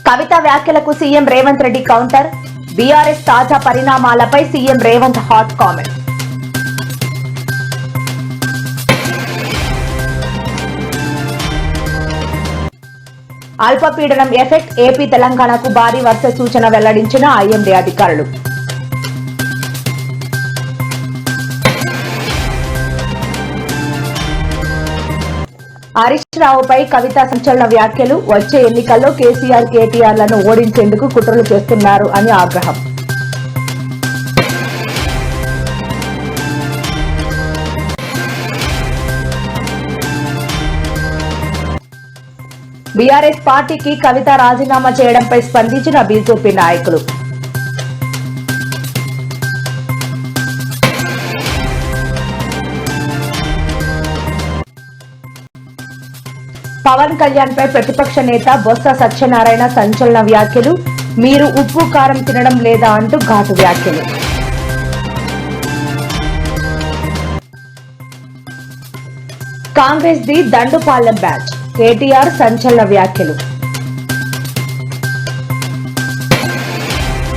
కవిత వ్యాఖ్యలకు CM Revanth Reddy counter. BRS తాజా పరిణామాలపై సీఎం రేవంత్ హాట్ కామెంట్. అల్పపీడనం ఎఫెక్ట్ ఏపీ తెలంగాణకు భారీ వర్ష సూచన వెల్లడించిన ఐఎండీ అధికారులు. హరీష్ రావుపై కవిత సంచలన వ్యాఖ్యలు. వచ్చే ఎన్నికల్లో కేసీఆర్ కేటీఆర్లను ఓడించేందుకు కుట్రలు చేస్తున్నారు అని ఆగ్రహం. బీఆర్ఎస్ పార్టీకి కవిత రాజీనామా చేయడంపై స్పందించిన బీజేపీ నాయకులు. పవన్ కళ్యాణ్ పై ప్రతిపక్ష నేత బొత్స సత్యనారాయణ సంచలన వ్యాఖ్యలు. మీరు ఉప్పు కారం తినడం లేదా అంటూ ఘాటు వ్యాఖ్యలు. Congress the Dandupalem batch. KTR సంచలన వ్యాఖ్యలు.